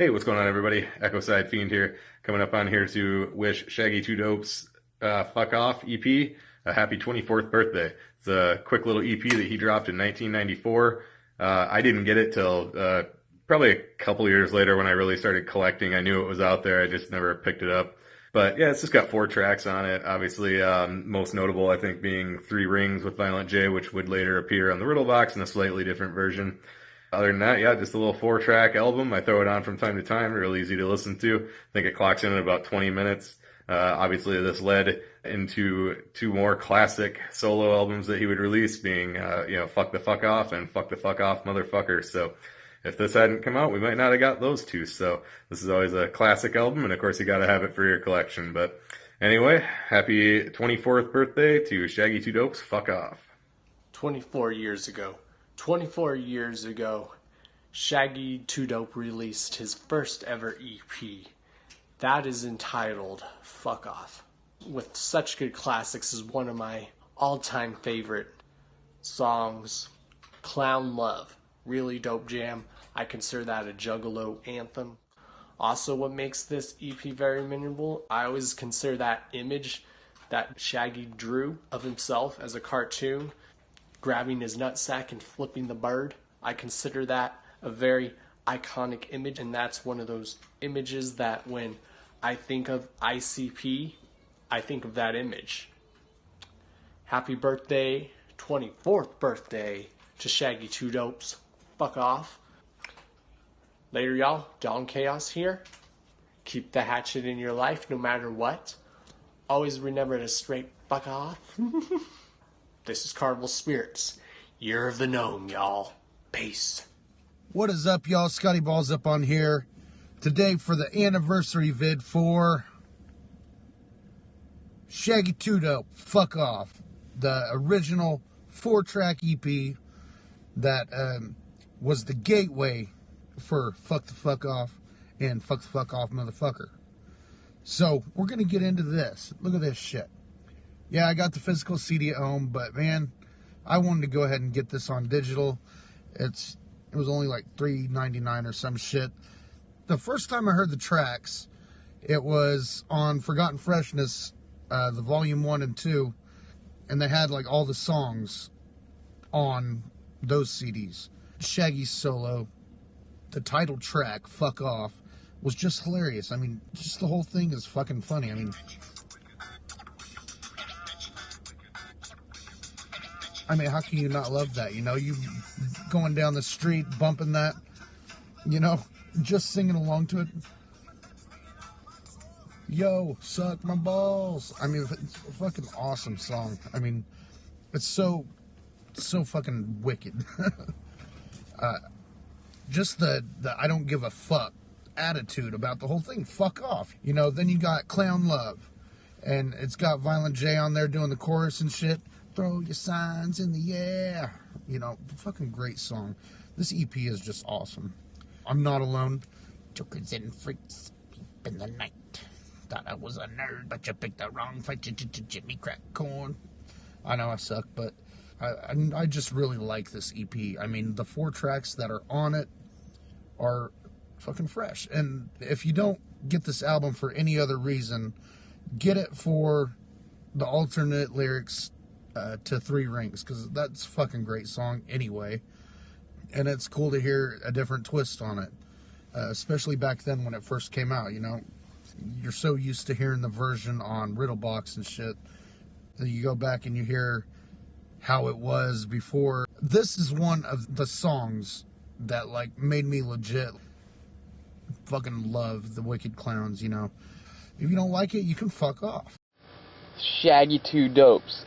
Hey, what's going on, everybody? Echo Side Fiend here, coming up on here to wish Shaggy Two Dopes Fuck Off EP a happy 24th birthday. It's a quick little EP that he dropped in 1994. I didn't get it till probably a couple years later when I really started collecting. I knew it was out there, I just never picked it up. But yeah, it's just got 4 tracks on it. Obviously, most notable, I think, being Three Rings with Violent J, which would later appear on the Riddle Box in a slightly different version. Other than that, yeah, just a little 4-track album. I throw it on from time to time. Real easy to listen to. I think it clocks in at about 20 minutes. Obviously, this led into 2 more classic solo albums that he would release, being, Fuck the Fuck Off and Fuck the Fuck Off Motherfucker. So if this hadn't come out, we might not have got those 2. So this is always a classic album, and of course, you got to have it for your collection. But anyway, happy 24th birthday to Shaggy Two Dopes. Fuck off. 24 years ago. 24 years ago, Shaggy Two Dope released his first ever EP. That is entitled Fuck Off. With such good classics as one of my all-time favorite songs, Clown Love. Really dope jam. I consider that a Juggalo anthem. Also, what makes this EP very memorable, I always consider that image that Shaggy drew of himself as a cartoon, grabbing his nutsack and flipping the bird. I consider that a very iconic image, and that's one of those images that when I think of ICP, I think of that image. Happy birthday, 24th birthday to Shaggy Two Dopes. Fuck off. Later, y'all. Dawn Chaos here. Keep the hatchet in your life no matter what. Always remember to straight fuck off. This is CarnivalSpirits. Year of the Gnome, y'all. Peace. What is up, y'all? Scotty Balls up on here. Today for the anniversary vid for Shaggy Two Dope, Fuck Off. The original 4-track EP that was the gateway for Fuck the Fuck Off and Fuck the Fuck Off Motherfucker. So, we're going to get into this. Look at this shit. Yeah, I got the physical CD at home, but man, I wanted to go ahead and get this on digital. It was only like $3.99 or some shit. The first time I heard the tracks, it was on Forgotten Freshness, the volume 1 and 2, and they had like all the songs on those CDs. Shaggy's solo, the title track, Fuck Off, was just hilarious. I mean, just the whole thing is fucking funny. I mean, how can you not love that? You know, you going down the street, bumping that, just singing along to it. Yo, suck my balls. I mean, it's a fucking awesome song. I mean, it's so fucking wicked. Just the I don't give a fuck attitude about the whole thing. Fuck off. Then you got Clown Love. And it's got Violent J on there doing the chorus and shit. Throw your signs in the air. Fucking great song. This EP is just awesome. I'm Not Alone. Jokers and freaks deep in the night. Thought I was a nerd, but you picked the wrong fight. Jimmy Crack Corn. I know I suck, but I just really like this EP. I mean, the 4 tracks that are on it are fucking fresh. And if you don't get this album for any other reason, get it for the alternate lyrics to Three Rings, because that's a fucking great song anyway, and it's cool to hear a different twist on it, especially back then when it first came out. You're so used to hearing the version on Riddle Box and shit that you go back and you hear how it was before. This is one of the songs that like made me legit fucking love the Wicked Clowns. If you don't like it, you can fuck off. Shaggy Two Dopes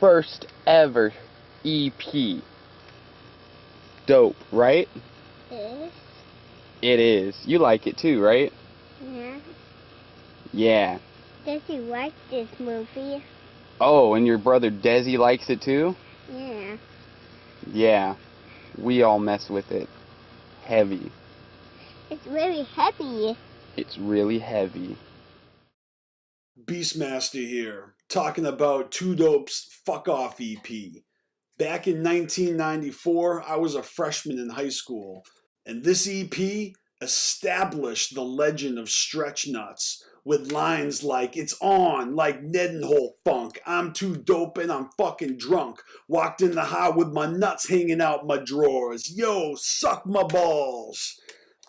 first ever EP. Dope, right? Yes. It is. You like it too, right? Yeah. Yeah. Does he like this movie? Oh, and your brother Desi likes it too? Yeah. Yeah. We all mess with it. Heavy. It's really heavy. It's really heavy. Beastmaster here, talking about Two Dope's Fuck Off EP. Back in 1994, I was a freshman in high school, and this EP established the legend of Stretch Nuts with lines like, it's on, like Ned and Hole Funk, I'm too dope and I'm fucking drunk, walked in the high with my nuts hanging out my drawers, yo, suck my balls.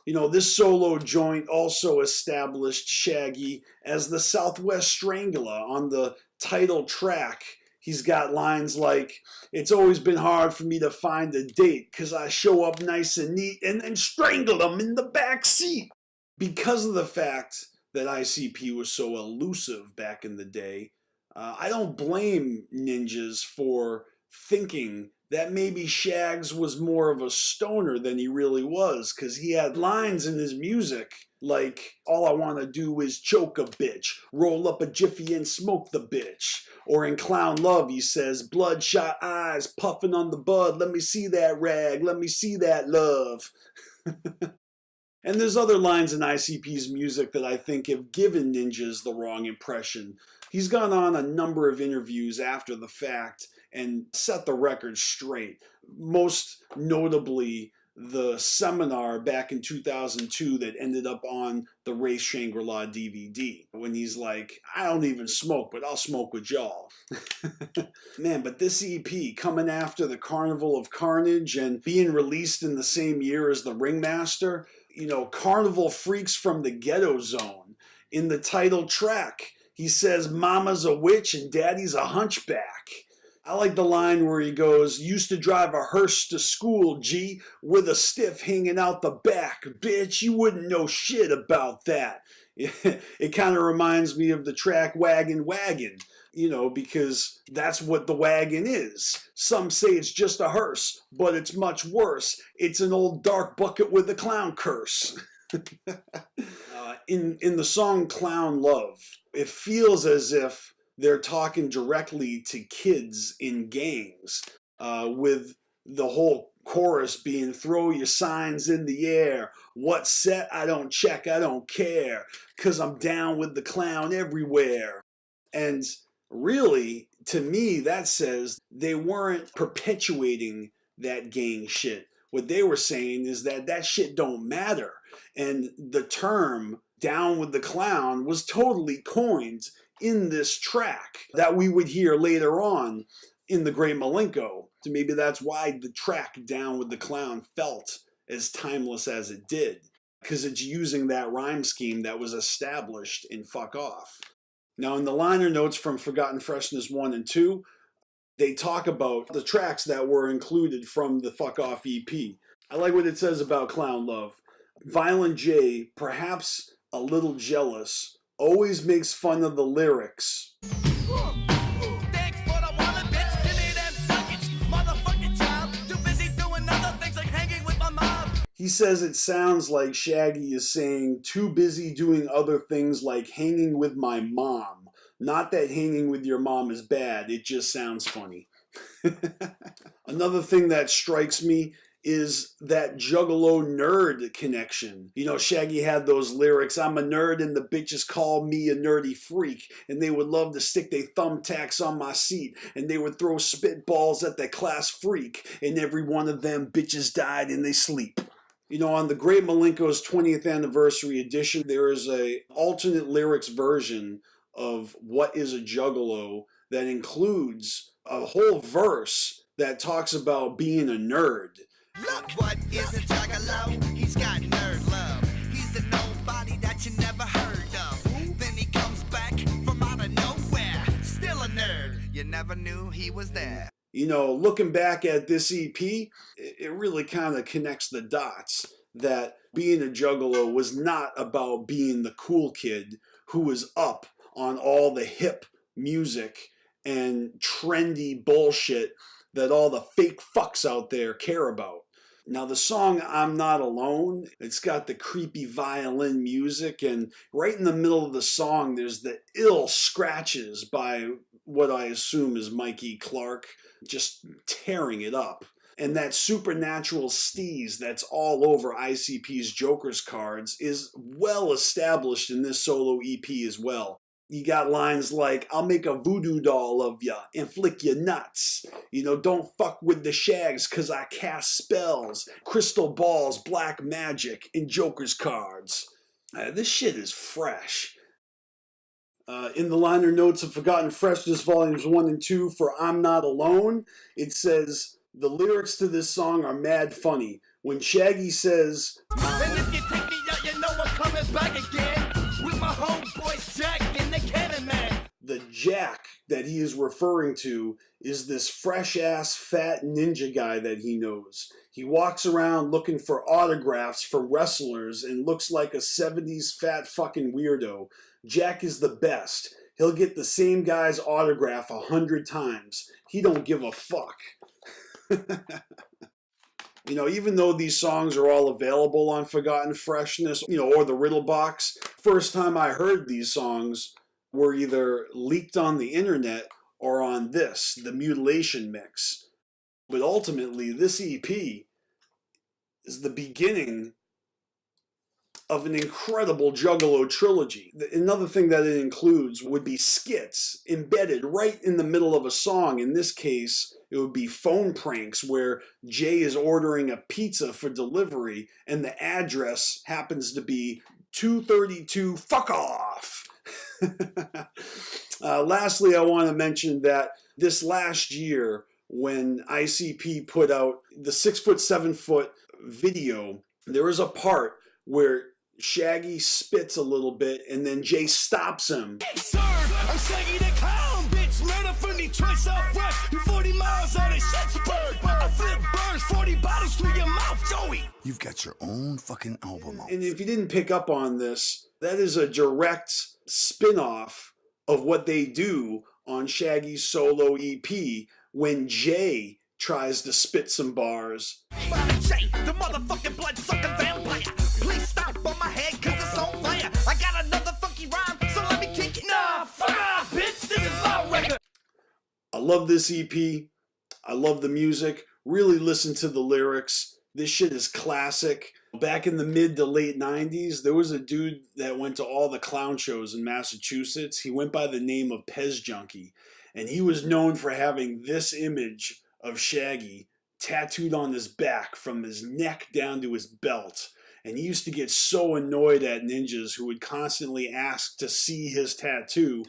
You know, this solo joint also established Shaggy as the Southwest Strangler on the title track. He's got lines like, it's always been hard for me to find a date because I show up nice and neat and then strangle them in the back seat. Because of the fact that ICP was so elusive back in the day, I don't blame ninjas for thinking that maybe Shags was more of a stoner than he really was, because he had lines in his music like, all I want to do is choke a bitch, roll up a jiffy and smoke the bitch. Or in Clown Love, he says, bloodshot eyes, puffing on the bud, let me see that rag, let me see that love. And there's other lines in ICP's music that I think have given ninjas the wrong impression. He's gone on a number of interviews after the fact and set the record straight. Most notably, the seminar back in 2002 that ended up on the Race Shangri-La DVD, when he's like, I don't even smoke, but I'll smoke with y'all. Man, but this EP, coming after the Carnival of Carnage and being released in the same year as the Ringmaster, you know, Carnival Freaks from the Ghetto Zone. In the title track, he says, Mama's a witch and Daddy's a hunchback. I like the line where he goes, used to drive a hearse to school, G, with a stiff hanging out the back. Bitch, you wouldn't know shit about that. It kind of reminds me of the track Wagon Wagon, you know, because that's what the wagon is. Some say it's just a hearse, but it's much worse. It's an old dark bucket with a clown curse. In the song Clown Love, it feels as if they're talking directly to kids in gangs, with the whole chorus being, throw your signs in the air, what's set, I don't check, I don't care, 'cause I'm down with the clown everywhere. And really, to me, that says they weren't perpetuating that gang shit. What they were saying is that that shit don't matter. And the term down with the clown was totally coined in this track that we would hear later on in the Great Malenko. So maybe that's why the track Down with the Clown felt as timeless as it did, because it's using that rhyme scheme that was established in Fuck Off. Now, in the liner notes from Forgotten Freshness 1 and 2, they talk about the tracks that were included from the Fuck Off EP. I like what it says about Clown Love. Violent J, perhaps a little jealous, always makes fun of the lyrics. He says it sounds like Shaggy is saying, too busy doing other things like hanging with my mom. Not that hanging with your mom is bad, it just sounds funny. Another thing that strikes me is that Juggalo nerd connection. You know, Shaggy had those lyrics, I'm a nerd and the bitches call me a nerdy freak, and they would love to stick their thumbtacks on my seat, and they would throw spitballs at that class freak, and every one of them bitches died in their sleep. You know, on the Great Malenko's 20th anniversary edition, there is a alternate lyrics version of What is a Juggalo that includes a whole verse that talks about being a nerd. Look, what is a Juggalo? He's got nerd love. He's the nobody that you never heard of. Then he comes back from out of nowhere. Still a nerd. You never knew he was there. You know, looking back at this EP, it really kind of connects the dots that being a Juggalo was not about being the cool kid who was up on all the hip music and trendy bullshit that all the fake fucks out there care about. Now, the song I'm Not Alone, it's got the creepy violin music, and right in the middle of the song, there's the ill scratches by what I assume is Mikey Clark, just tearing it up. And that supernatural steez that's all over ICP's Joker's cards is well established in this solo EP as well. You got lines like, I'll make a voodoo doll of ya and flick your nuts. You know, don't fuck with the shags cause I cast spells, crystal balls, black magic, and Joker's cards. This shit is fresh. In the liner notes of Forgotten Freshness Volumes 1 and 2 for I'm Not Alone, it says, the lyrics to this song are mad funny. When Shaggy says, And if you take me out, you know I'm coming back again with my homeboy Jack and the Cannon Man. the Jack that he is referring to is this fresh-ass fat ninja guy that he knows. He walks around looking for autographs from wrestlers and looks like a 70s fat fucking weirdo. Jack is the best. He'll get the same guy's autograph 100 times. He don't give a fuck. You know, even though these songs are all available on Forgotten Freshness, you know, or the Riddle Box, first time I heard these songs were either leaked on the internet or on this, the Mutilation Mix. But ultimately, this EP is the beginning of an incredible Juggalo trilogy. Another thing that it includes would be skits embedded right in the middle of a song. In this case, it would be phone pranks where Jay is ordering a pizza for delivery and the address happens to be 232 fuck off. Lastly, I want to mention that this last year when ICP put out the 6', 7" video, there was a part where Shaggy spits a little bit and then Jay stops him. Sir, I'm Shaggy the Clown, bitch. Learn from Detroit Southwest. You 40 miles out of Pittsburgh. I flip birds, 40 bottles through your mouth, Joey. You've got your own fucking album out. And if you didn't pick up on this, that is a direct spin-off of what they do on Shaggy's solo EP when Jay tries to spit some bars. Jay, the motherfucking blood-sucking vampire. Please stop on my head cause it's on fire. I got another funky rhyme, so let me kick it. Nah, fuck off, bitch, this is my record. I love this EP. I love the music. Really listen to the lyrics. This shit is classic. Back in the mid to late 90s, there was a dude that went to all the clown shows in Massachusetts. He went by the name of Pez Junkie, and he was known for having this image of Shaggy tattooed on his back from his neck down to his belt. And he used to get so annoyed at ninjas who would constantly ask to see his tattoo.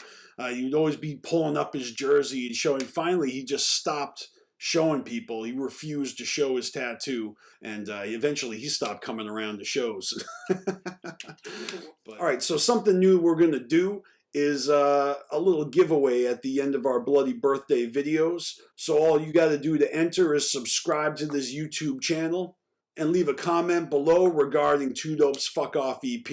He would always be pulling up his jersey and showing. Finally, he just stopped showing people. He refused to show his tattoo, and eventually he stopped coming around to shows. All right, so something new we're going to do is a little giveaway at the end of our Bloody Birthday videos. So all you got to do to enter is subscribe to this YouTube channel and leave a comment below regarding Two Dope's Fuck Off EP.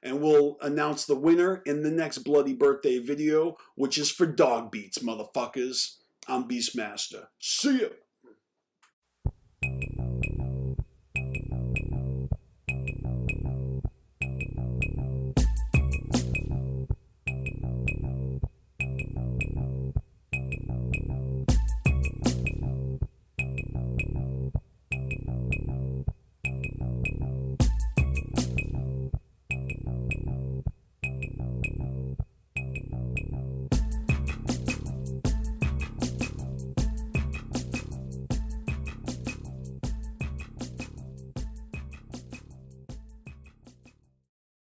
And we'll announce the winner in the next Bloody Birthday video, which is for Dog Beats, motherfuckers. I'm Beastmaster. See ya!